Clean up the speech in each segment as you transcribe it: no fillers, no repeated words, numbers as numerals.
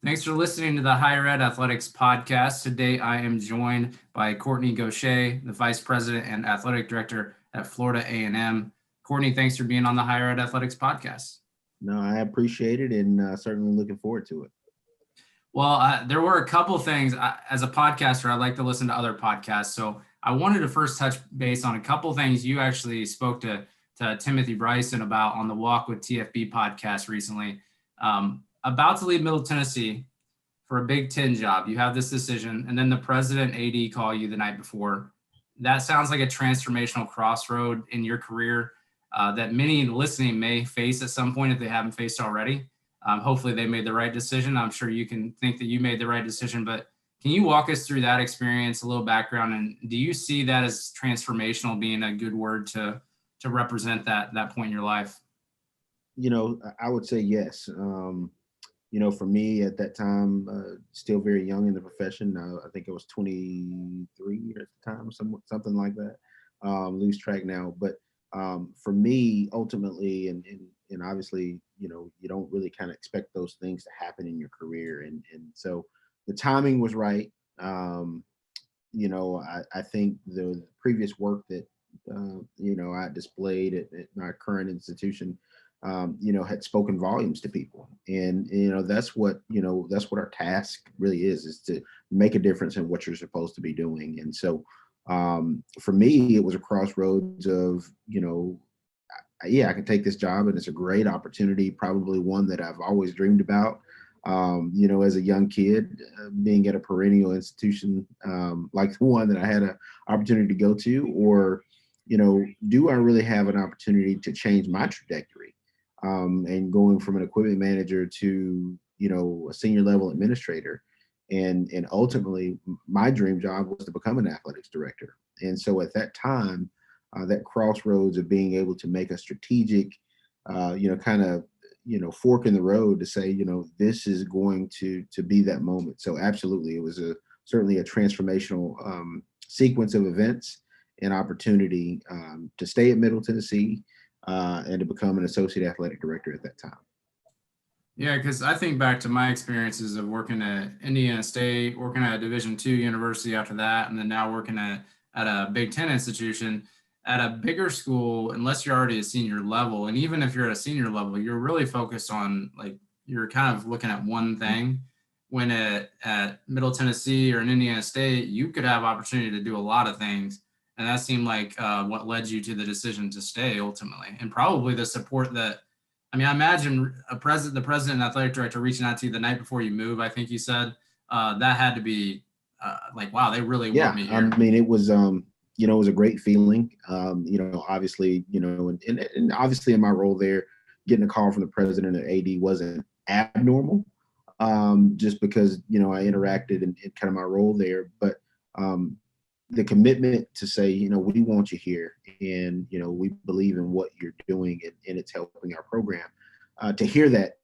Thanks for listening to the Higher Ed Athletics Podcast. Today, I am joined by Kortne Gosha, the Vice President and Athletic Director at Florida A&M. Kortne, thanks for being on the Higher Ed Athletics Podcast. No, I appreciate it and certainly looking forward to it. Well, there were a couple things. As a podcaster, I like to listen to other podcasts. So I wanted to first touch base on a couple things you actually spoke to Timothy Bryson about on the Walk with TFB podcast recently. About to leave Middle Tennessee for a Big Ten job. You have this decision, and then the president AD call you the night before. That sounds like a transformational crossroad in your career that many listening may face at some point if they haven't faced already. Hopefully they made the right decision. I'm sure you can think that you made the right decision, but can you walk us through that experience, a little background, and do you see that as transformational being a good word to represent that point in your life? I would say yes. For me at that time, still very young in the profession. I think I was 23 at the time, something like that. Lose track now, but for me, ultimately, and obviously, you don't really kind of expect those things to happen in your career, and so the timing was right. I think the previous work that I displayed at my current institution, had spoken volumes to people, and that's what our task really is to make a difference in what you're supposed to be doing. And so for me, it was a crossroads of I can take this job, and it's a great opportunity, probably one that I've always dreamed about. As a young kid, being at a perennial institution like the one that I had an opportunity to go to, or do I really have an opportunity to change my trajectory? And going from an equipment manager to a senior level administrator, and ultimately my dream job was to become an athletics director. And so at that time, that crossroads of being able to make a strategic fork in the road to say this is going to be that moment. So absolutely, it was certainly a transformational sequence of events and opportunity to stay at Middle Tennessee and to become an associate athletic director at that time. Yeah, because I think back to my experiences of working at Indiana State, working at a Division II university after that, and then now working at a Big Ten institution. At a bigger school, unless you're already a senior level, and even if you're at a senior level, you're really focused on, like, you're kind of looking at one thing. When at Middle Tennessee or in Indiana State, you could have opportunity to do a lot of things. And that seemed like what led you to the decision to stay ultimately, and probably the support that, I imagine the president and athletic director reaching out to you the night before you move, I think you said, that had to be like, wow, they really want me here. It was, it was a great feeling. Obviously, and obviously in my role there, getting a call from the president and AD wasn't abnormal, just because, I interacted in kind of my role there. But the commitment to say, we want you here, and, we believe in what you're doing, and it's helping our program. To hear that,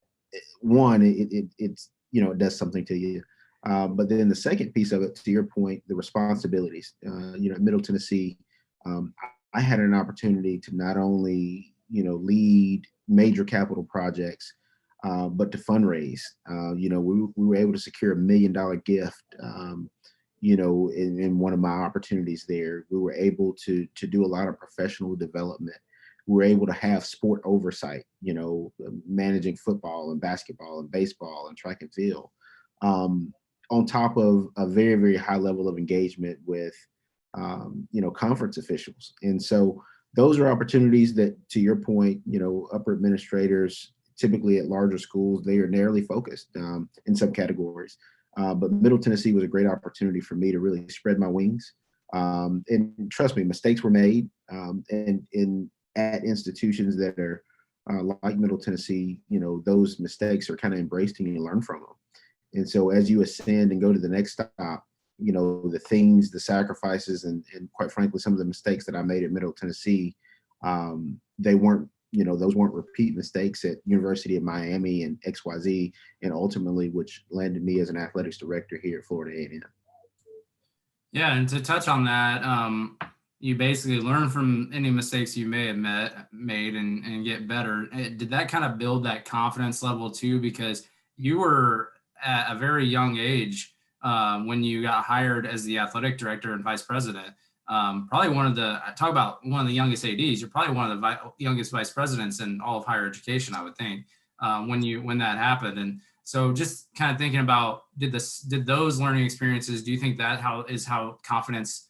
one, it's, it does something to you. But then the second piece of it, to your point, the responsibilities. At Middle Tennessee, I had an opportunity to not only, lead major capital projects, but to fundraise. We were able to secure $1 million gift. In one of my opportunities there, we were able to do a lot of professional development. We were able to have sport oversight, managing football and basketball and baseball and track and field. On top of a very, very high level of engagement with, conference officials. And so those are opportunities that, to your point, upper administrators, typically at larger schools, they are narrowly focused in some categories. But Middle Tennessee was a great opportunity for me to really spread my wings. And trust me, mistakes were made. And at institutions that are like Middle Tennessee, those mistakes are kind of embraced and you learn from them. And so as you ascend and go to the next stop, the things, the sacrifices, and quite frankly, some of the mistakes that I made at Middle Tennessee, they weren't, those weren't repeat mistakes at University of Miami and XYZ, and ultimately, which landed me as an athletics director here at Florida A&M. Yeah, and to touch on that, you basically learn from any mistakes you may have made and get better. Did that kind of build that confidence level too? Because you were at a very young age, when you got hired as the athletic director and vice president. Probably one of the, talk about one of the youngest ADs. You're probably one of the youngest vice presidents in all of higher education, I would think, when that happened. And so, just kind of thinking about, did those learning experiences? Do you think that how confidence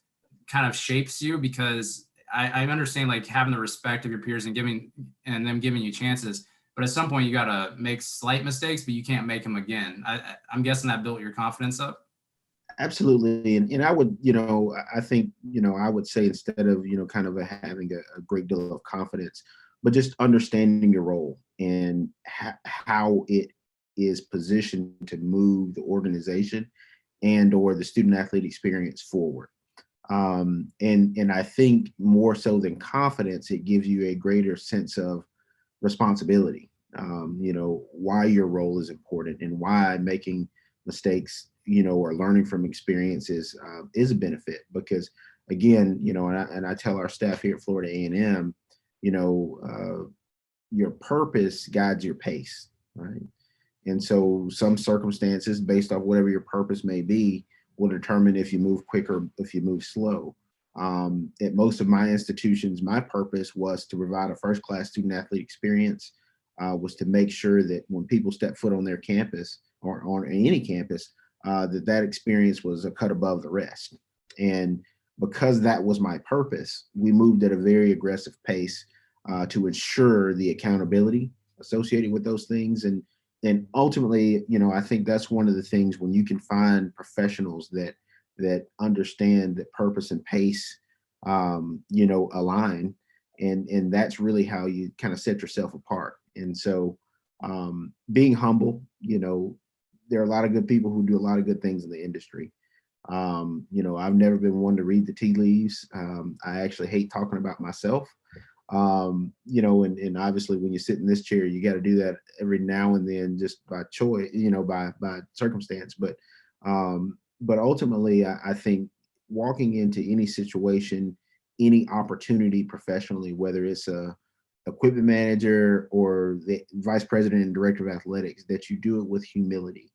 kind of shapes you? Because I understand like having the respect of your peers and them giving you chances, but at some point you got to make slight mistakes, but you can't make them again. I'm guessing that built your confidence up. Absolutely. And I would, I think, I would say instead of, kind of having a great deal of confidence, but just understanding your role and how it is positioned to move the organization and or the student athlete experience forward. And I think more so than confidence, it gives you a greater sense of responsibility, why your role is important and why making mistakes, or learning from experiences is a benefit. Because again, and I tell our staff here at Florida A&M, your purpose guides your pace, right? And so some circumstances based off whatever your purpose may be will determine if you move quicker, if you move slow. At most of my institutions, my purpose was to provide a first-class student athlete experience, was to make sure that when people step foot on their campus or on any campus, that experience was a cut above the rest. And because that was my purpose, we moved at a very aggressive pace to ensure the accountability associated with those things. And ultimately, I think that's one of the things when you can find professionals that understand that purpose and pace, align, and that's really how you kind of set yourself apart. And so, being humble, there are a lot of good people who do a lot of good things in the industry. I've never been one to read the tea leaves. I actually hate talking about myself. And obviously when you sit in this chair, you got to do that every now and then, just by choice, by circumstance. But ultimately, I think walking into any situation, any opportunity professionally, whether it's a equipment manager or the vice president and director of athletics, that you do it with humility.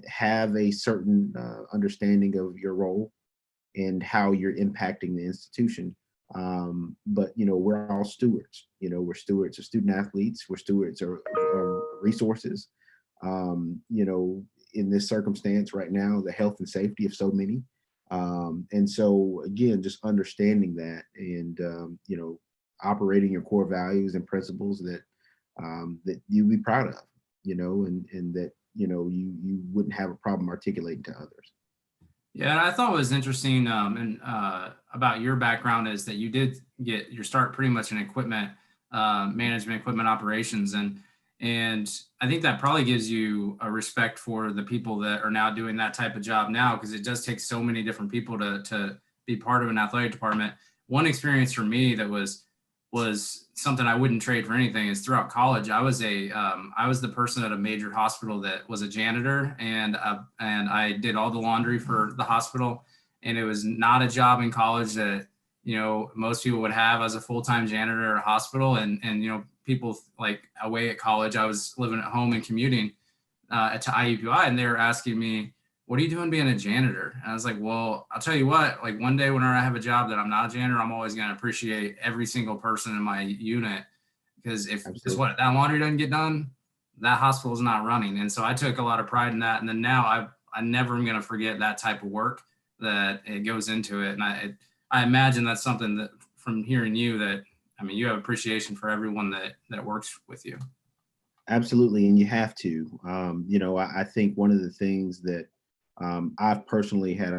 Have a certain understanding of your role and how you're impacting the institution. But we're all stewards. We're stewards of student athletes. We're stewards of resources. In this circumstance right now, the health and safety of so many. And so again, just understanding that and operating your core values and principles that you be proud of, and that you wouldn't have a problem articulating to others. Yeah, and I thought what was interesting, and about your background is that you did get your start pretty much in equipment management, equipment operations, and I think that probably gives you a respect for the people that are now doing that type of job now, because it does take so many different people to be part of an athletic department. One experience for me that was something I wouldn't trade for anything is throughout college, I was the person at a major hospital that was a janitor, and I did all the laundry for the hospital. And it was not a job in college that, most people would have as a full-time janitor at a hospital. And people like away at college, I was living at home and commuting to IUPUI, and they were asking me, what are you doing being a janitor? And I was like, well, I'll tell you what, like one day whenever I have a job that I'm not a janitor, I'm always going to appreciate every single person in my unit, because if that laundry doesn't get done, that hospital is not running. And so I took a lot of pride in that. And then now I never am going to forget that type of work that it goes into it. And I imagine that's something that from hearing you that, I mean, you have appreciation for everyone that works with you. Absolutely. And you have to, I think one of the things that I've personally had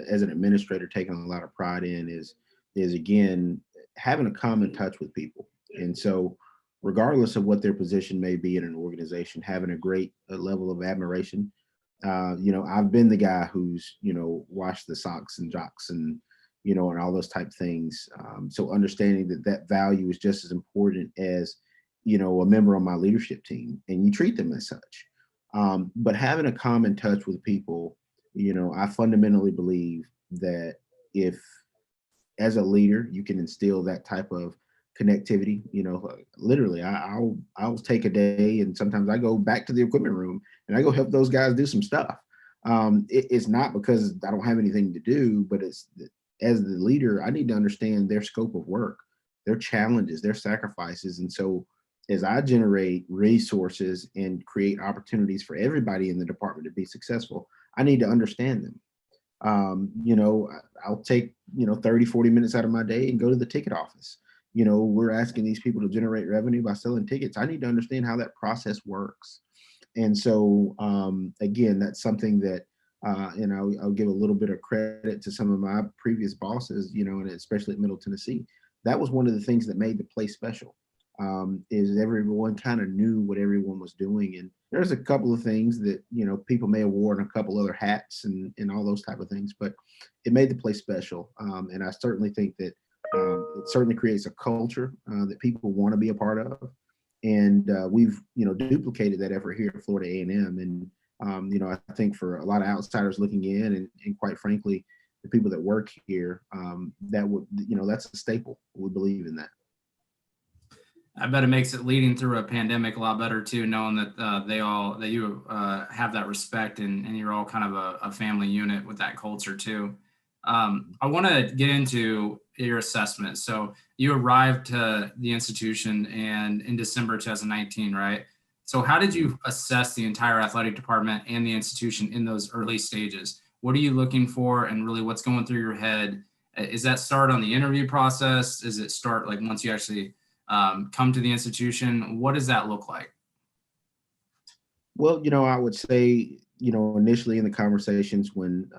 as an administrator, taken a lot of pride in is again, having a common touch with people. And so regardless of what their position may be in an organization, having a great level of admiration. I've been the guy who's, washed the socks and jocks and, and all those type things. So understanding that value is just as important as, a member on my leadership team, and you treat them as such. But having a common touch with people, I fundamentally believe that if, as a leader, you can instill that type of connectivity. Literally, I'll take a day, and sometimes I go back to the equipment room and I go help those guys do some stuff. It's not because I don't have anything to do, but it's as the leader, I need to understand their scope of work, their challenges, their sacrifices. And so as I generate resources and create opportunities for everybody in the department to be successful, I need to understand them. I'll take, 30, 40 minutes out of my day and go to the ticket office. We're asking these people to generate revenue by selling tickets. I need to understand how that process works. And so, again, that's something that, and I'll give a little bit of credit to some of my previous bosses, and especially at Middle Tennessee. That was one of the things that made the place special, is everyone kind of knew what everyone was doing. And there's a couple of things that, people may have worn a couple other hats and all those type of things, but it made the place special. And I certainly think that it certainly creates a culture that people want to be a part of. And we've, duplicated that effort here at Florida A&M. And, I think for a lot of outsiders looking in, and quite frankly, the people that work here, that would, that's a staple. We believe in that. I bet it makes it leading through a pandemic a lot better too, knowing that that you have that respect, and you're all kind of a family unit with that culture too. I want to get into your assessment. So you arrived to the institution and in December 2019, right? So how did you assess the entire athletic department and the institution in those early stages? What are you looking for, and really what's going through your head? Is that start on the interview process? Is it start like once you actually come to the institution? What does that look like? Well, I would say, initially in the conversations when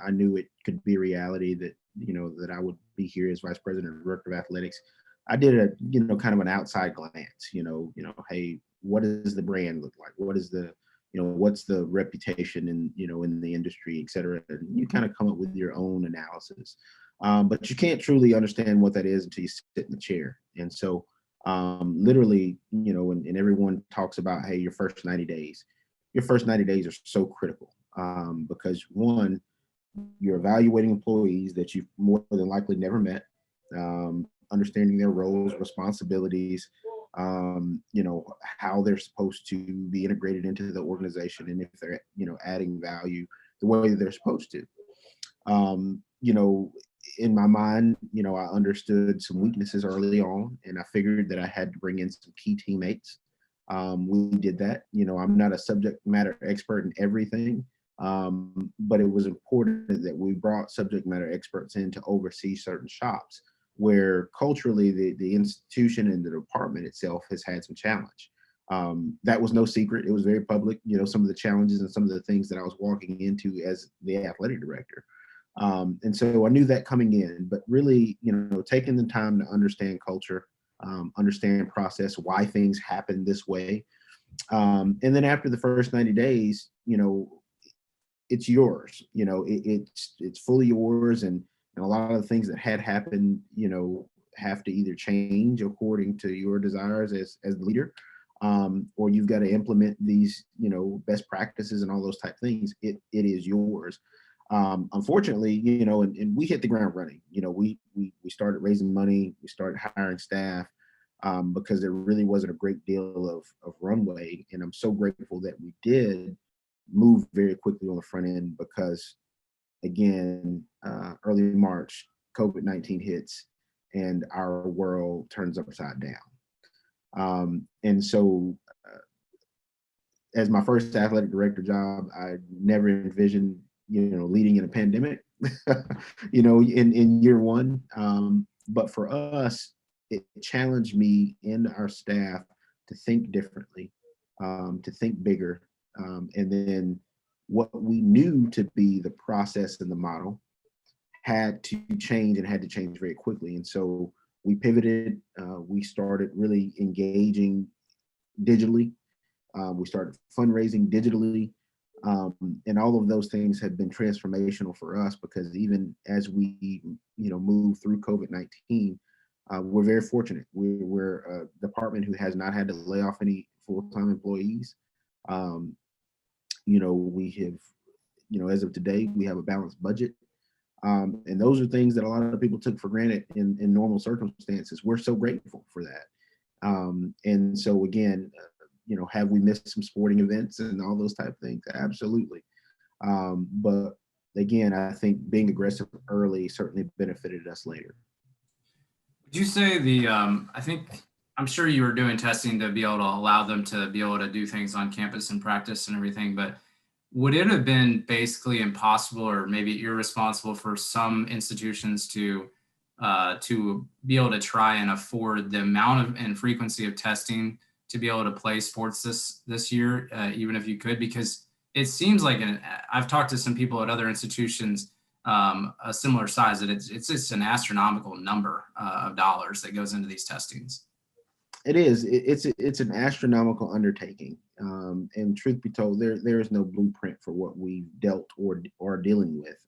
I knew it could be a reality that, that I would be here as vice president and director of athletics, I did a, kind of an outside glance, hey, what does the brand look like? What is the, what's the reputation in the industry, et cetera? And you kind of come up with your own analysis. But you can't truly understand what that is until you sit in the chair. And so literally, and everyone talks about, hey, your first 90 days are so critical, because one, you're evaluating employees that you've more than likely never met, understanding their roles, responsibilities, how they're supposed to be integrated into the organization, and if they're, adding value the way that they're supposed to. In my mind, I understood some weaknesses early on, and I figured that I had to bring in some key teammates. We did that. I'm not a subject matter expert in everything, but it was important that we brought subject matter experts in to oversee certain shops where culturally the institution and the department itself has had some challenge. That was no secret. It was very public, some of the challenges and some of the things that I was walking into as the athletic director. And so I knew that coming in, but really, taking the time to understand culture, understand process, why things happen this way. And then after the first 90 days, it's yours, it's fully yours. And a lot of the things that had happened, have to either change according to your desires as the leader, or you've got to implement these, best practices and all those type things. It is yours. Unfortunately, and we hit the ground running. We started raising money, we started hiring staff, because there really wasn't a great deal of runway. And I'm so grateful that we did move very quickly on the front end, because again, early March, COVID-19 hits and our world turns upside down. And so as my first athletic director job, I never envisioned, leading in a pandemic, in year one. But for us, it challenged me and our staff to think differently, to think bigger. And then what we knew to be the process and the model had to change, and had to change very quickly. And so we pivoted. We started really engaging digitally. We started fundraising digitally. And all of those things have been transformational for us, because even as we, move through COVID-19, we're very fortunate. We're a department who has not had to lay off any full-time employees. We have, as of today, we have a balanced budget. And those are things that a lot of people took for granted in normal circumstances. We're so grateful for that. And so again, have we missed some sporting events and all those type of things? Absolutely. But again, I think being aggressive early certainly benefited us later. Would you say I'm sure you were doing testing to be able to allow them to be able to do things on campus and practice and everything, but would it have been basically impossible or maybe irresponsible for some institutions to be able to try and afford the amount of and frequency of testing to be able to play sports this year, even if you could? Because it seems like, I've talked to some people at other institutions a similar size, that it's just an astronomical number of dollars that goes into these testings. It is. It's an astronomical undertaking. And truth be told, there is no blueprint for what we've dealt or are dealing with.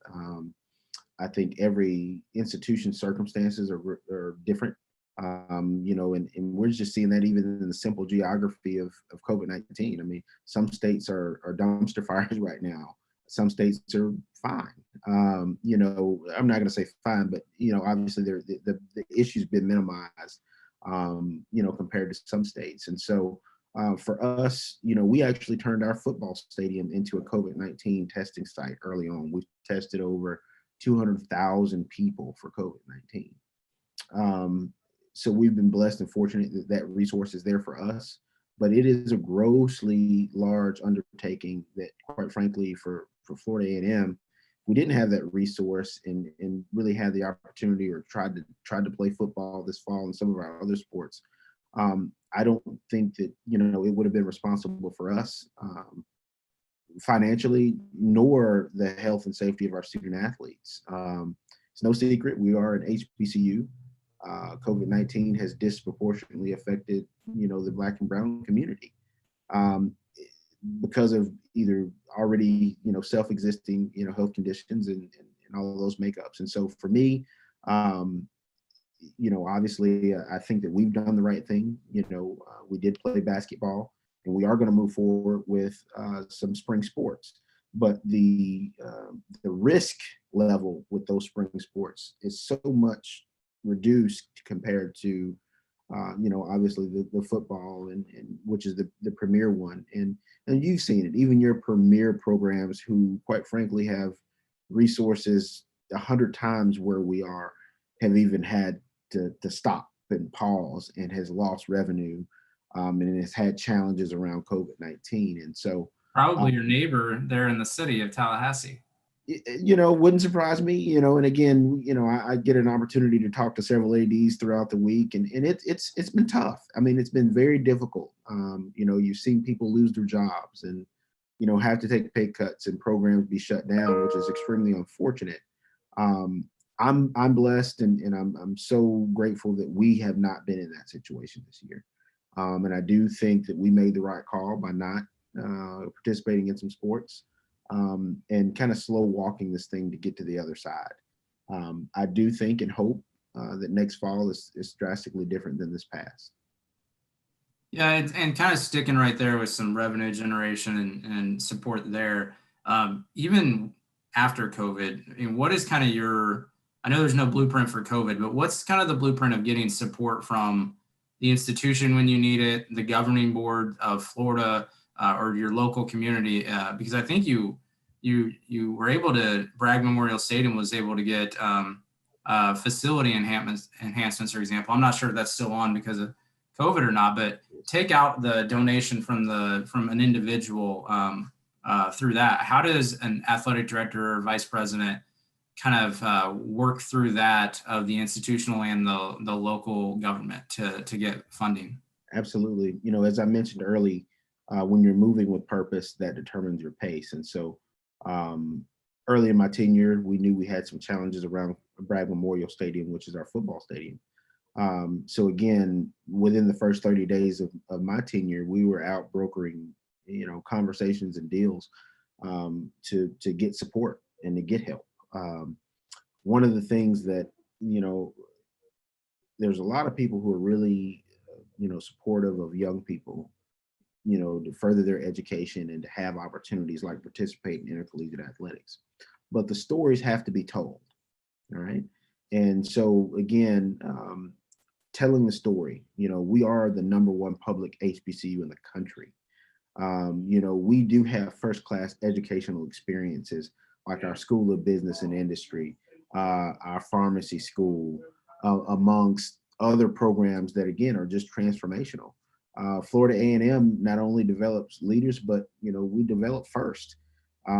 I think every institution's circumstances are different. And we're just seeing that even in the simple geography of COVID-19. I mean, some states are dumpster fires right now. Some states are fine. I'm not going to say fine, but obviously the issue's been minimized. Compared to some states. And so for us, we actually turned our football stadium into a COVID-19 testing site early on. We tested over 200,000 people for COVID-19. So we've been blessed and fortunate that resource is there for us, but it is a grossly large undertaking that, quite frankly, for Florida A&M, we didn't have that resource and really had the opportunity or tried to play football this fall and some of our other sports. I don't think that, it would have been responsible for us financially, nor the health and safety of our student athletes. It's no secret we are an HBCU. COVID-19 has disproportionately affected, the Black and Brown community. Because of either already, self-existing, health conditions and all of those makeups. And so for me, obviously, I think that we've done the right thing. We did play basketball, and we are going to move forward with some spring sports. But the risk level with those spring sports is so much reduced compared to obviously the football and which is the premier one. And you've seen it, even your premier programs who quite frankly have resources 100 times where we are, have even had to stop and pause and has lost revenue and has had challenges around COVID-19. And so Probably your neighbor there in the city of Tallahassee. Wouldn't surprise me, and again, I get an opportunity to talk to several ADs throughout the week, and it's been tough. I mean, it's been very difficult. You've seen people lose their jobs and, have to take pay cuts and programs be shut down, which is extremely unfortunate. I'm blessed and I'm so grateful that we have not been in that situation this year. And I do think that we made the right call by not participating in some sports. And kind of slow walking this thing to get to the other side. I do think and hope that next fall is drastically different than this past. Yeah, and kind of sticking right there with some revenue generation and support there. Even after COVID, I mean, what is kind of I know there's no blueprint for COVID, but what's kind of the blueprint of getting support from the institution when you need it, the governing board of Florida, or your local community? Because I think you were able to, Bragg Memorial Stadium was able to get facility enhancements, for example. I'm not sure if that's still on because of COVID or not, but take out the donation from an individual through that. How does an athletic director or vice president kind of work through that of the institutional and the local government to get funding? Absolutely. As I mentioned early, when you're moving with purpose, that determines your pace. And so early in my tenure, we knew we had some challenges around Bragg Memorial Stadium, which is our football stadium. So again, within the first 30 days of my tenure, we were out brokering, conversations and deals to get support and to get help. One of the things that, there's a lot of people who are really, supportive of young people, to further their education and to have opportunities like participate in intercollegiate athletics. But the stories have to be told. All right. And so again, telling the story, we are the number one public HBCU in the country. We do have first class educational experiences like our School of Business and Industry, our pharmacy school, amongst other programs that again are just transformational. Florida A&M not only develops leaders, but we develop first.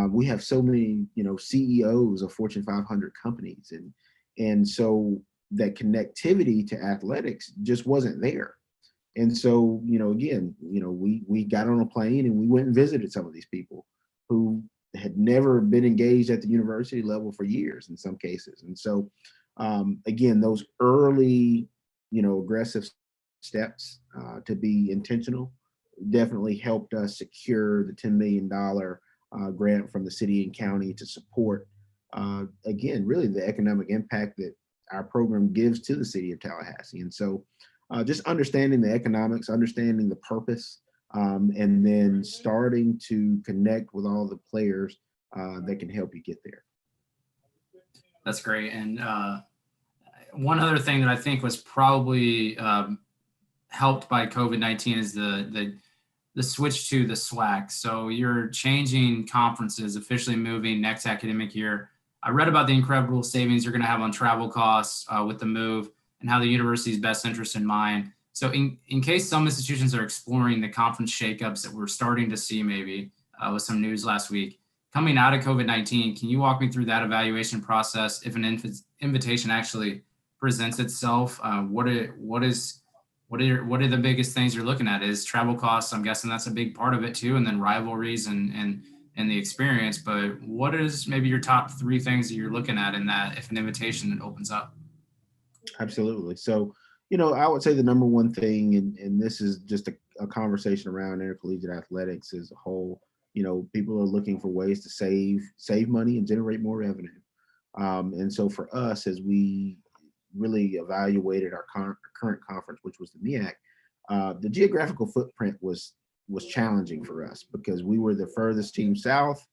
We have so many CEOs of Fortune 500 companies, and so that connectivity to athletics just wasn't there. And so, again, we got on a plane and we went and visited some of these people who had never been engaged at the university level for years in some cases. And so, again, those early, aggressive steps to be intentional definitely helped us secure the $10 million grant from the city and county to support, again, really the economic impact that our program gives to the city of Tallahassee. And so, just understanding the economics, understanding the purpose, and then starting to connect with all the players that can help you get there. That's great. And one other thing that I think was probably helped by COVID-19 is the switch to the SWAC. So you're changing conferences, officially moving next academic year. I read about the incredible savings you're going to have on travel costs with the move, and how the university's best interest in mind. So in case some institutions are exploring the conference shakeups that we're starting to see maybe with some news last week, coming out of COVID-19, can you walk me through that evaluation process if an invitation actually presents itself? What are the biggest things you're looking at? Is travel costs? I'm guessing that's a big part of it too, and then rivalries and the experience. But what is maybe your top three things that you're looking at in that if an invitation opens up? Absolutely. So, I would say the number one thing, and this is just a conversation around intercollegiate athletics as a whole, people are looking for ways to save money and generate more revenue. And so for us, as we really evaluated our current conference, which was the MEAC, the geographical footprint was challenging for us because we were the furthest team south,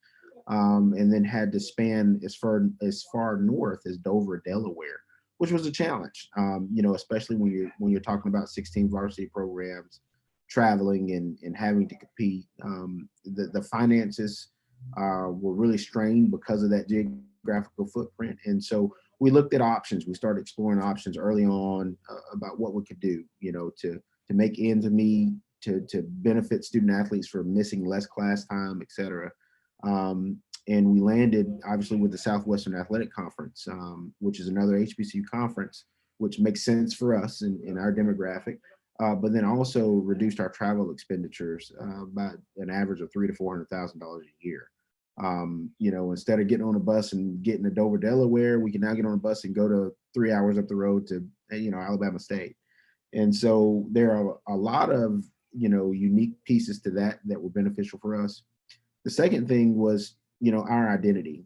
and then had to span as far north as Dover, Delaware, which was a challenge. Especially when you're talking about 16 varsity programs, traveling and having to compete. The finances were really strained because of that geographical footprint, and so we looked at options. We started exploring options early on about what we could do, to make ends meet, to benefit student athletes for missing less class time, et cetera. And we landed obviously with the Southwestern Athletic Conference, which is another HBCU conference, which makes sense for us in our demographic, but then also reduced our travel expenditures by an average of $300,000 to $400,000 a year. Instead of getting on a bus and getting to Dover, Delaware, we can now get on a bus and go to 3 hours up the road to, Alabama State. And so there are a lot of, unique pieces to that were beneficial for us. The second thing was, our identity.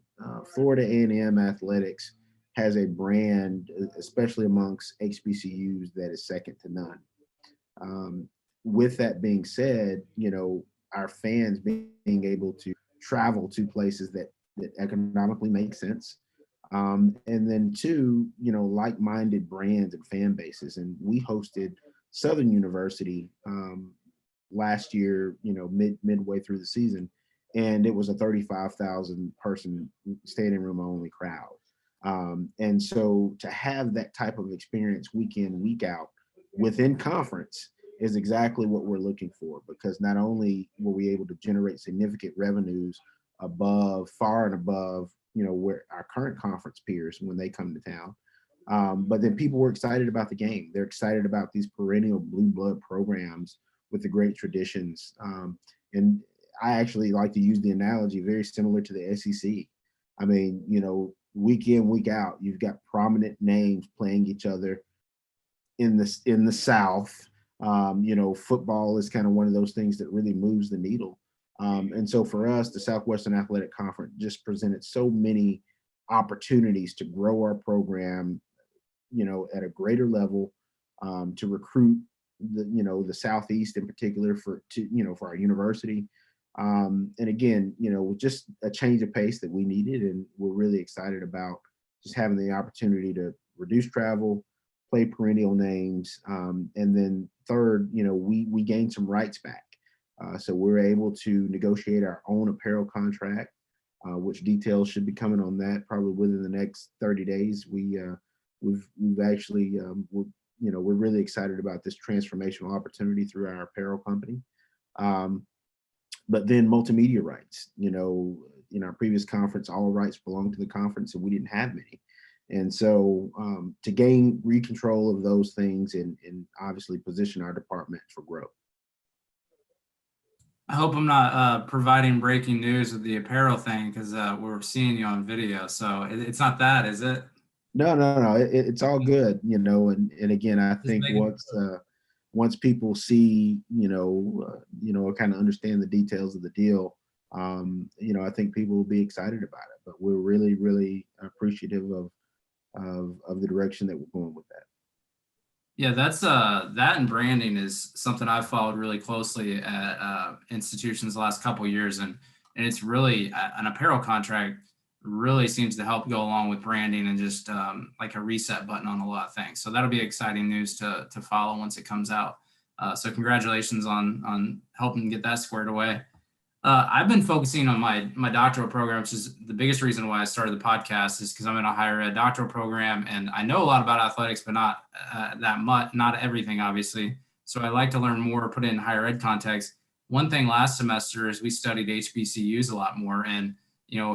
Florida A&M athletics has a brand, especially amongst HBCUs, that is second to none. With that being said, our fans being able to travel to places that economically make sense. And then two, like-minded brands and fan bases. And we hosted Southern University last year, midway through the season, and it was a 35,000 person standing room only crowd. And so to have that type of experience week in, week out within conference is exactly what we're looking for, because not only were we able to generate significant revenues far and above, where our current conference peers when they come to town, but then people were excited about the game. They're excited about these perennial blue blood programs with the great traditions. And I actually like to use the analogy very similar to the SEC. I mean, week in, week out, you've got prominent names playing each other in the South. Football is kind of one of those things that really moves the needle. And so for us, the Southwestern Athletic Conference just presented so many opportunities to grow our program, at a greater level, to recruit the Southeast in particular for our university. And again, with just a change of pace that we needed, and we're really excited about just having the opportunity to reduce travel, play perennial names, and then third, we gained some rights back. So we're able to negotiate our own apparel contract, which details should be coming on that probably within the next 30 days. We've actually we're really excited about this transformational opportunity through our apparel company. But then multimedia rights, in our previous conference, all rights belonged to the conference and we didn't have many. And so to gain control of those things and obviously position our department for growth. I hope I'm not providing breaking news with the apparel thing, because we're seeing you on video. So it's not that, is it? No. It's all good, and again, I Just think making once people see, kind of understand the details of the deal, I think people will be excited about it. But we're really, really appreciative of the direction that we're going with that. Yeah, that's that and branding is something I've followed really closely at institutions the last couple of years, and it's really an apparel contract really seems to help go along with branding and just like a reset button on a lot of things. So that'll be exciting news to follow once it comes out. So congratulations on helping get that squared away. I've been focusing on my doctoral program, which is the biggest reason why I started the podcast, is because I'm in a higher ed doctoral program and I know a lot about athletics, but not that much, not everything, obviously. So I like to learn more, put it in higher ed context. One thing last semester is we studied HBCUs a lot more. And,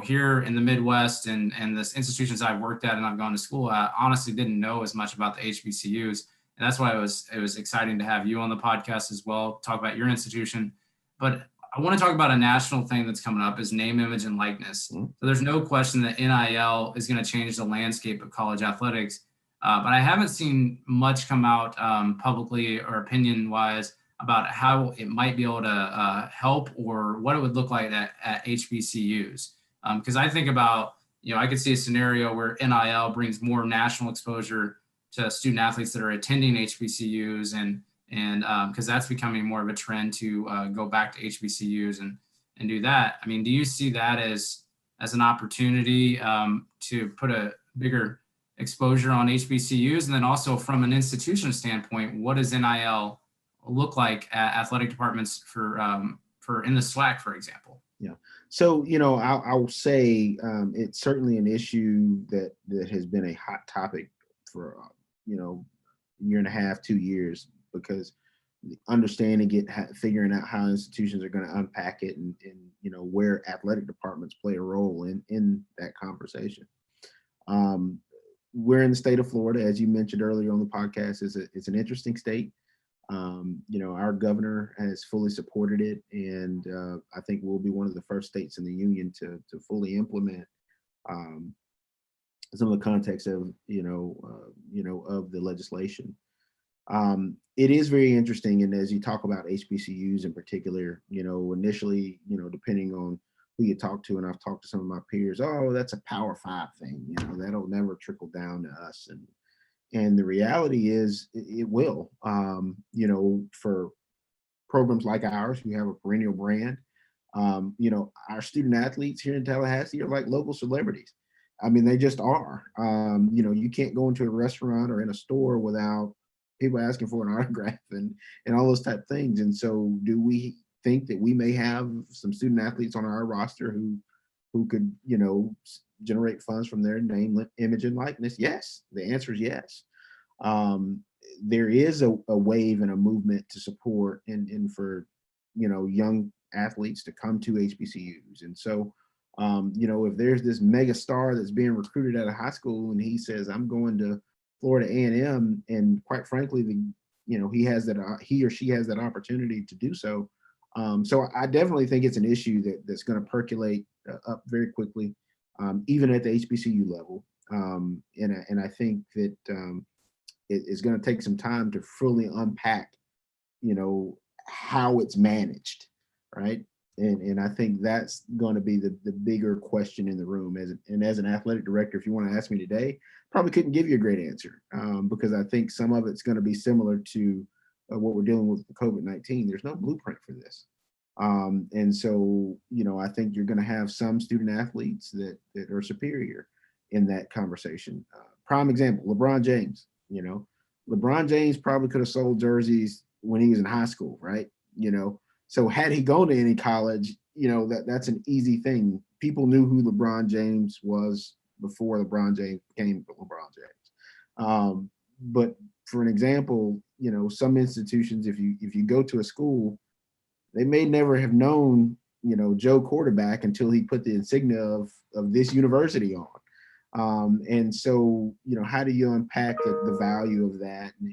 here in the Midwest and the institutions I've worked at and I've gone to school at, honestly didn't know as much about the HBCUs. And that's why it was exciting to have you on the podcast as well, talk about your institution. But I want to talk about a national thing that's coming up is name, image, and likeness. So there's no question that NIL is going to change the landscape of college athletics. But I haven't seen much come out publicly or opinion-wise about how it might be able to help or what it would look like at HBCUs. Because I think about, I could see a scenario where NIL brings more national exposure to student athletes that are attending HBCUs and because that's becoming more of a trend to go back to HBCUs and do that. I mean, do you see that as an opportunity to put a bigger exposure on HBCUs? And then also from an institution standpoint, what does NIL look like at athletic departments for in the SWAC, for example? Yeah. So, I'll say it's certainly an issue that has been a hot topic for, year and a half, 2 years, because understanding it, figuring out how institutions are going to unpack it and where athletic departments play a role in that conversation. We're in the state of Florida, as you mentioned earlier on the podcast. It's an interesting state. Our governor has fully supported it, and I think we'll be one of the first states in the union to fully implement some of the context of of the legislation. It is very interesting, and as you talk about HBCUs in particular, initially, depending on who you talk to, and I've talked to some of my peers, oh, that's a Power 5 thing, that'll never trickle down to us, and the reality is it will. For programs like ours, we have a perennial brand. Our student athletes here in Tallahassee are like local celebrities. I mean, they just are. You can't go into a restaurant or in a store without people asking for an autograph and all those type of things. And so do we think that we may have some student athletes on our roster who could, generate funds from their name, image, and likeness? Yes. The answer is yes. There is a wave and a movement to support and for, young athletes to come to HBCUs. And so, if there's this mega star that's being recruited out of high school and he says, I'm going to Florida A&M, and quite frankly, he or she has that opportunity to do so. So I definitely think it's an issue that's going to percolate up very quickly, even at the HBCU level. And I think that it's going to take some time to fully unpack, how it's managed, right? And I think that's going to be the bigger question in the room. As an athletic director, if you want to ask me today, probably couldn't give you a great answer because I think some of it's going to be similar to what we're dealing with COVID-19. There's no blueprint for this. And so, I think you're going to have some student athletes that are superior. in that conversation. Prime example, LeBron James. LeBron James probably could have sold jerseys when he was in high school, right? So had he gone to any college, that's an easy thing. People knew who LeBron James was before LeBron James became LeBron James. But for an example, some institutions, if you go to a school, they may never have known, Joe quarterback until he put the insignia of this university on. And so, how do you unpack the value of that and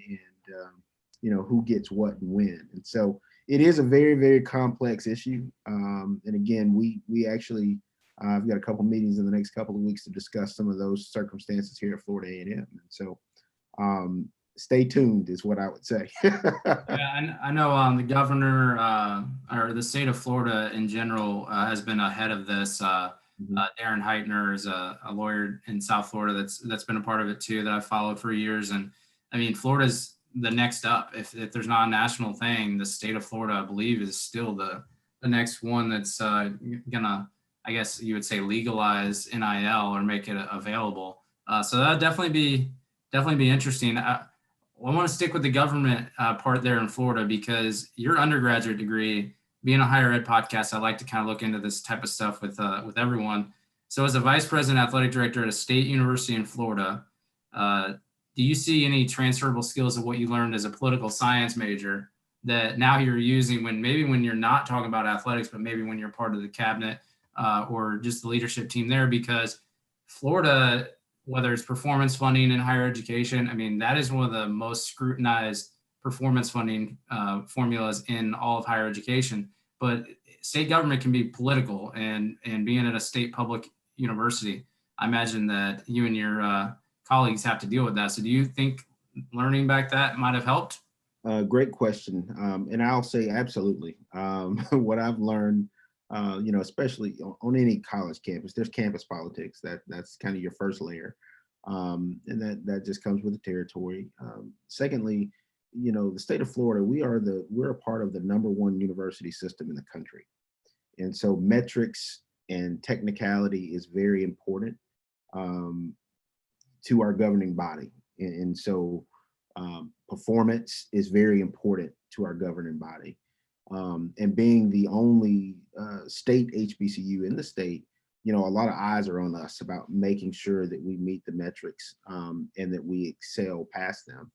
who gets what and when? And so it is a very, very complex issue. And again, we actually, I've got a couple meetings in the next couple of weeks to discuss some of those circumstances here at Florida A&M. And so stay tuned is what I would say. Yeah, I know the governor or the state of Florida in general has been ahead of this. Darren Heitner is a lawyer in South Florida that's been a part of it too, that I've followed for years. And I mean, Florida's the next up. If there's not a national thing, the state of Florida, I believe, is still the next one that's gonna, I guess you would say, legalize NIL or make it available. So that'd definitely be interesting. I want to stick with the government part there in Florida, because your undergraduate degree, being a higher ed podcast, I like to kind of look into this type of stuff with everyone. So as a vice president athletic director at a state university in Florida, do you see any transferable skills of what you learned as a political science major that now you're using when you're not talking about athletics, but maybe when you're part of the cabinet or just the leadership team there? Because Florida, whether it's performance funding in higher education, I mean, that is one of the most scrutinized performance funding formulas in all of higher education. But state government can be political, and being at a state public university, I imagine that you and your colleagues have to deal with that. So do you think learning back that might have helped? Great question. And I'll say absolutely. What I've learned, especially on any college campus, there's campus politics. That's kind of your first layer. And that just comes with the territory. Secondly, the state of Florida, we're a part of the #1 university system in the country. And so metrics and technicality is very important to our governing body. And so performance is very important to our governing body. And being the only state HBCU in the state, a lot of eyes are on us about making sure that we meet the metrics and that we excel past them.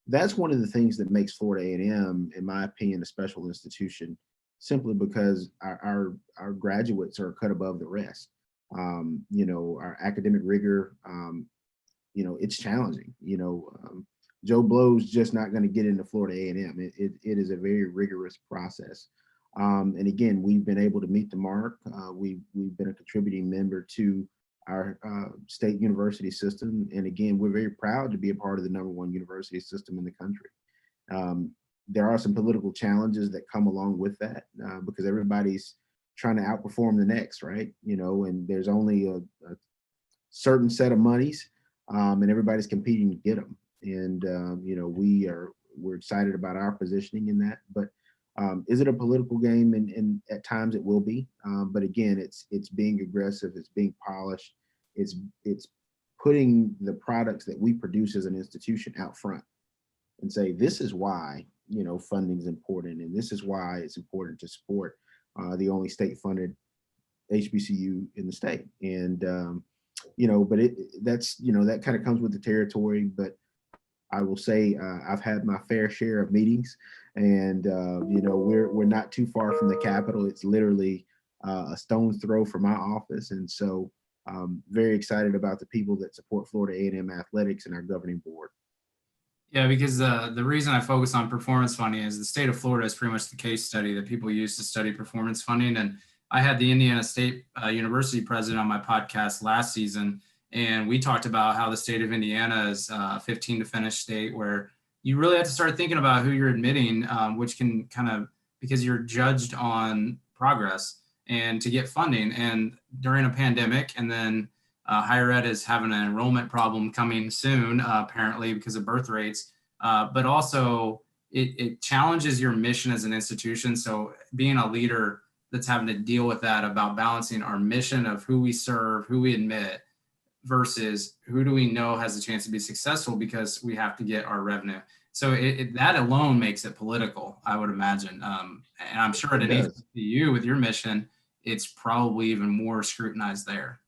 That's one of the things that makes Florida A&M, in my opinion, a special institution, simply because our graduates are cut above the rest. Our academic rigor, it's challenging. Joe Blow's just not going to get into Florida A&M. It is a very rigorous process. And again, we've been able to meet the mark. We've been a contributing member to our state university system. And again, we're very proud to be a part of the #1 university system in the country. There are some political challenges that come along with that because everybody's trying to outperform the next, right? And there's only a certain set of monies and everybody's competing to get them. And, we're excited about our positioning in that. But is it a political game? And at times it will be. But again, it's being aggressive, it's being polished, it's putting the products that we produce as an institution out front and say, this is why, funding is important. And this is why it's important to support the only state funded HBCU in the state. And, but that kind of comes with the territory. But I will say I've had my fair share of meetings, and we're not too far from the Capitol. It's literally a stone's throw from my office, and so very excited about the people that support Florida A&M athletics and our governing board. Yeah, because the reason I focus on performance funding is the state of Florida is pretty much the case study that people use to study performance funding. And I had the Indiana State University president on my podcast last season, and we talked about how the state of Indiana is a 15 to finish state where you really have to start thinking about who you're admitting, which can kind of, because you're judged on progress and to get funding. And during a pandemic, and then higher ed is having an enrollment problem coming soon, apparently because of birth rates, but also it challenges your mission as an institution. So being a leader that's having to deal with that, about balancing our mission of who we serve, who we admit, versus who do we know has a chance to be successful because we have to get our revenue. So that alone makes it political, I would imagine. And I'm sure at It an does. HBCU with your mission, it's probably even more scrutinized there.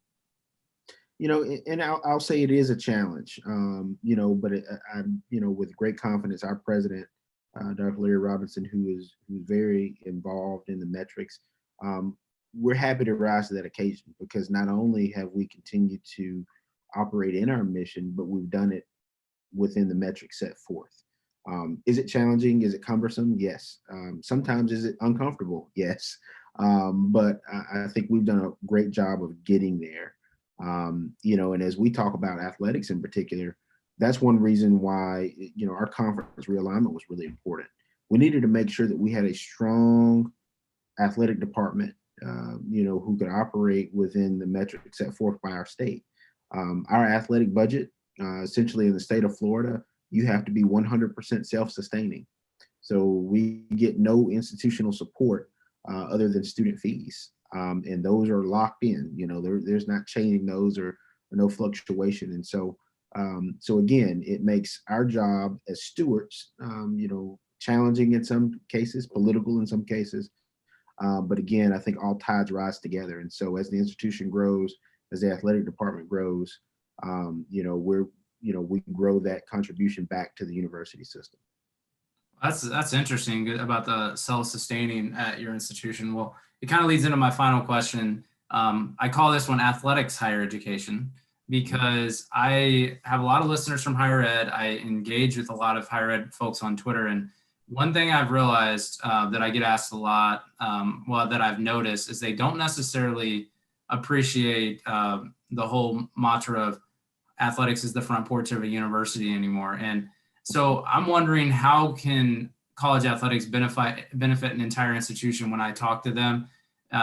And I'll say it is a challenge, but I'm, with great confidence, our president, Dr. Larry Robinson, who's very involved in the metrics, we're happy to rise to that occasion, because not only have we continued to operate in our mission, but we've done it within the metrics set forth. Is it challenging? Is it cumbersome? Yes. Sometimes is it uncomfortable? Yes. But I think we've done a great job of getting there. And as we talk about athletics in particular, that's one reason why, our conference realignment was really important. We needed to make sure that we had a strong athletic department, who could operate within the metrics set forth by our state. Our athletic budget, essentially in the state of Florida, you have to be 100% self-sustaining. So we get no institutional support other than student fees. And those are locked in, there's not changing those, or no fluctuation. And so again, it makes our job as stewards, challenging in some cases, political in some cases. But again, I think all tides rise together. And so as the institution grows, as the athletic department grows, we grow that contribution back to the university system. That's interesting about the self-sustaining at your institution. Well, it kind of leads into my final question. I call this one athletics higher education, because I have a lot of listeners from higher ed. I engage with a lot of higher ed folks on Twitter. And one thing I've realized that I get asked a lot, that I've noticed, is they don't necessarily appreciate the whole mantra of athletics is the front porch of a university anymore. And so I'm wondering, how can college athletics benefit an entire institution when I talk to them?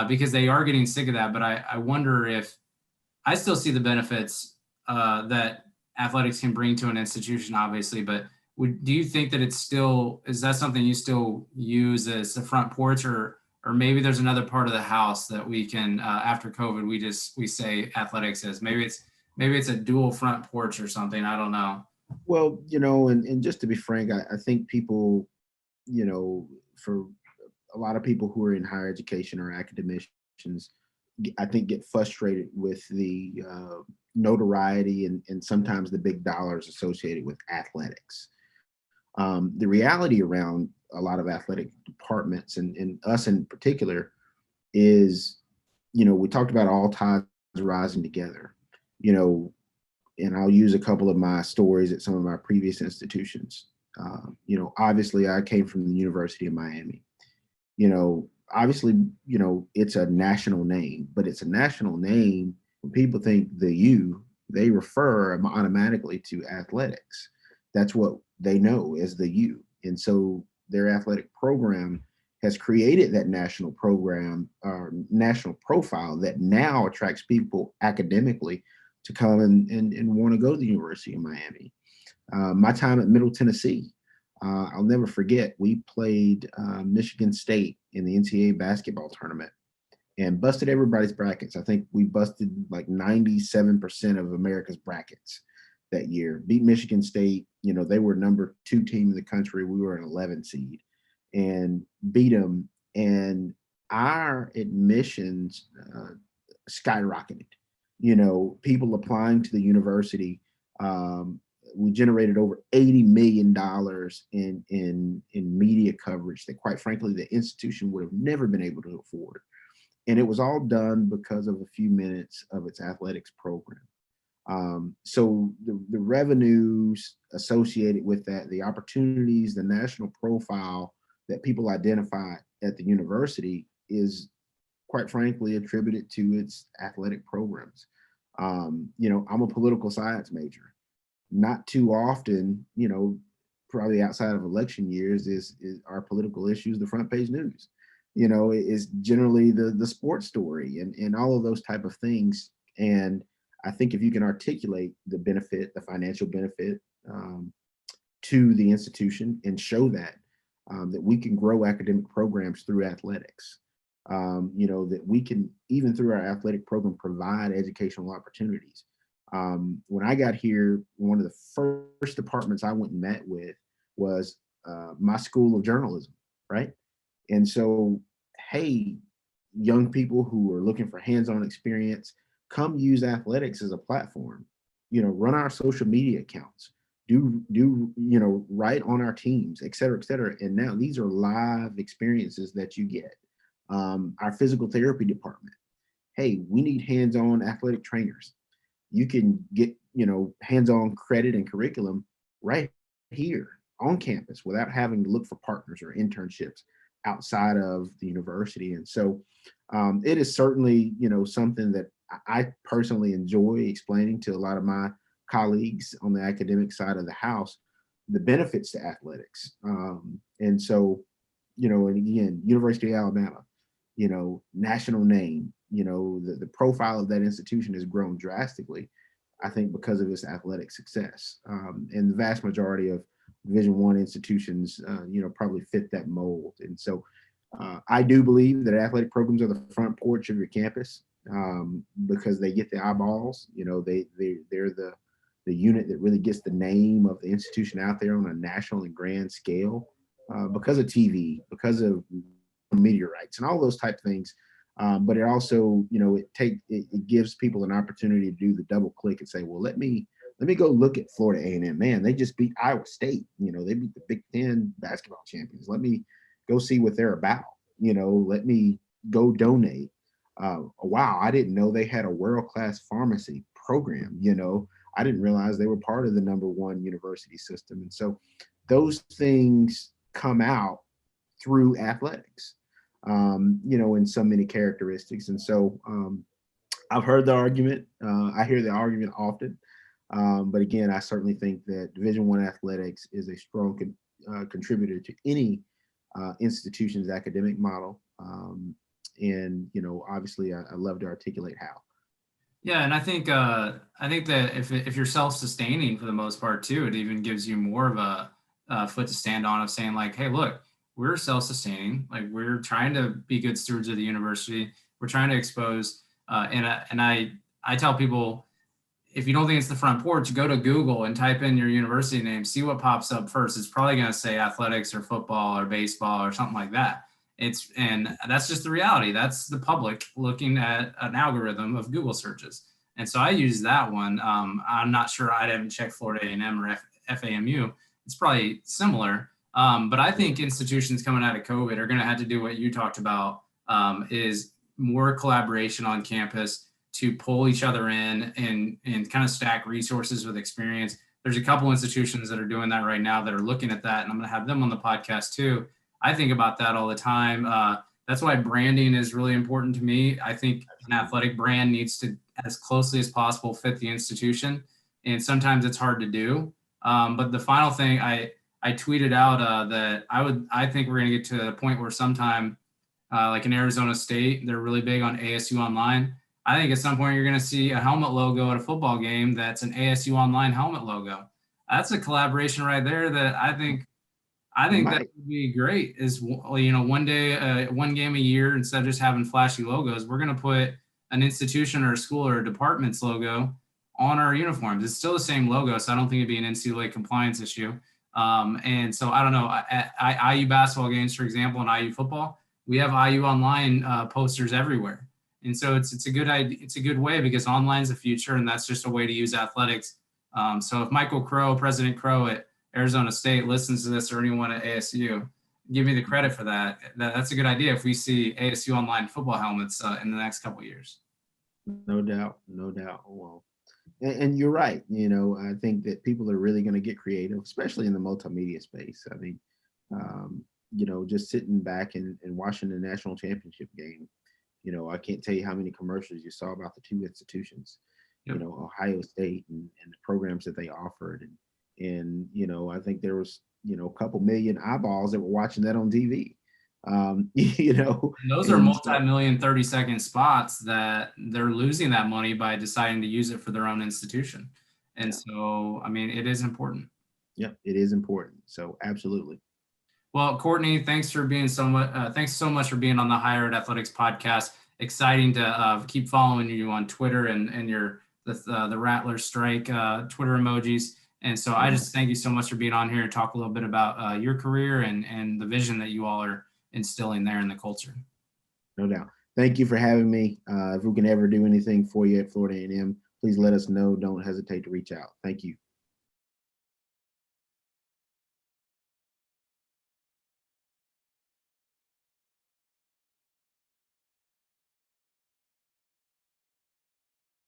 Because they are getting sick of that. But I wonder if I still see the benefits that athletics can bring to an institution, obviously. But do you think that is that something you still use as the front porch, or maybe there's another part of the house that we can, after COVID, we say athletics is? Maybe it's a dual front porch or something. I don't know. Well, and just to be frank, I think people, for a lot of people who are in higher education or academicians, I think get frustrated with the notoriety and sometimes the big dollars associated with athletics. The reality around a lot of athletic departments, and us in particular, is, we talked about all tides rising together, and I'll use a couple of my stories at some of my previous institutions. Obviously I came from the University of Miami. Obviously, it's a national name, but it's a national name. When people think the U, they refer automatically to athletics. That's what they know as the U. And so their athletic program has created that national program, or national profile, that now attracts people academically to come and want to go to the University of Miami. My time at Middle Tennessee, I'll never forget, we played Michigan State in the NCAA basketball tournament and busted everybody's brackets. I think we busted like 97% of America's brackets that year. Beat Michigan State. They were number 2 team in the country. We were an 11 seed, and beat them. And our admissions skyrocketed. People applying to the university. We generated over $80 million in media coverage that, quite frankly, the institution would have never been able to afford. And it was all done because of a few minutes of its athletics program. So the revenues associated with that, the opportunities, the national profile that people identify at the university is, quite frankly, attributed to its athletic programs. I'm a political science major. Not too often, probably outside of election years, is our political issues the front page news. Is generally the sports story and all of those type of things. And I think if you can articulate the benefit, the financial benefit to the institution, and show that we can grow academic programs through athletics, that we can, even through our athletic program, provide educational opportunities. When I got here, one of the first departments I went and met with was my school of journalism, right? And so, hey, young people who are looking for hands-on experience, come use athletics as a platform. Run our social media accounts, write on our teams, et cetera, et cetera. And now these are live experiences that you get. Our physical therapy department, hey, we need hands-on athletic trainers. You can get, hands-on credit and curriculum right here on campus without having to look for partners or internships outside of the university. And so it is certainly, something that I personally enjoy explaining to a lot of my colleagues on the academic side of the house, the benefits to athletics. And so, and again, University of Alabama, national name, the profile of that institution has grown drastically, I think, because of its athletic success. And the vast majority of Division I institutions, probably fit that mold. And so I do believe that athletic programs are the front porch of your campus, because they get the eyeballs. They're the unit that really gets the name of the institution out there on a national and grand scale, because of TV, because of media rights and all those type of things. But it also, it gives people an opportunity to do the double click and say, well, let me go look at Florida A&M. Man, they just beat Iowa State. They beat the Big Ten basketball champions. Let me go see what they're about. Let me go donate. Wow, I didn't know they had a world-class pharmacy program. I didn't realize they were part of the #1 university system. And so those things come out through athletics, in so many characteristics. And so I've heard the argument. I hear the argument often. But again, I certainly think that Division I athletics is a strong contributor to any institution's academic model. And, obviously I love to articulate how. Yeah, and I think that if you're self-sustaining for the most part too, it even gives you more of a foot to stand on of saying like, hey, look, we're self-sustaining. Like we're trying to be good stewards of the university. We're trying to expose, and I tell people, if you don't think it's the front porch, go to Google and type in your university name, see what pops up first. It's probably going to say athletics or football or baseball or something like that. And that's just the reality. That's the public looking at an algorithm of Google searches. And so I use that one. I'm not sure, I haven't checked Florida A&M or FAMU. It's probably similar. But I think institutions coming out of COVID are going to have to do what you talked about, is more collaboration on campus to pull each other in and kind of stack resources with experience. There's a couple institutions that are doing that right now that are looking at that, and I'm going to have them on the podcast too. I think about that all the time. That's why branding is really important to me. I think an athletic brand needs to, as closely as possible, fit the institution. And sometimes it's hard to do. But the final thing, I tweeted out that I think we're going to get to a point where sometime, like in Arizona State, they're really big on ASU Online. I think at some point you're going to see a helmet logo at a football game that's an ASU Online helmet logo. That's a collaboration right there that I think that would be great. Is, one day, one game a year, instead of just having flashy logos, we're going to put an institution or a school or a department's logo on our uniforms. It's still the same logo, so I don't think it'd be an NCAA compliance issue. And so I don't know, at IU basketball games, for example, and IU football, we have IU Online posters everywhere. And so it's a good idea. It's a good way, because online is the future, and that's just a way to use athletics. So if Michael Crow, President Crow at Arizona State, listens to this, or anyone at ASU, give me the credit for that. That's a good idea if we see ASU Online football helmets in the next couple of years. No doubt. Well, and you're right. I think that people are really going to get creative, especially in the multimedia space. I mean, just sitting back and watching the national championship game, I can't tell you how many commercials you saw about the two institutions, yep. Ohio State and the programs that they offered. And I think there was, a couple million eyeballs that were watching that on TV. And those are multi-million 30-second spots that they're losing that money by deciding to use it for their own institution. And yeah. So, I mean, it is important. Yep, it is important. So absolutely. Well, Kortne, thanks so much for being on the Higher Ed Athletics podcast. Exciting to keep following you on Twitter and the Rattler strike Twitter emojis. And so I just thank you so much for being on here and talk a little bit about your career and the vision that you all are instilling there in the culture. No doubt. Thank you for having me. If we can ever do anything for you at Florida A&M, please let us know. Don't hesitate to reach out. Thank you.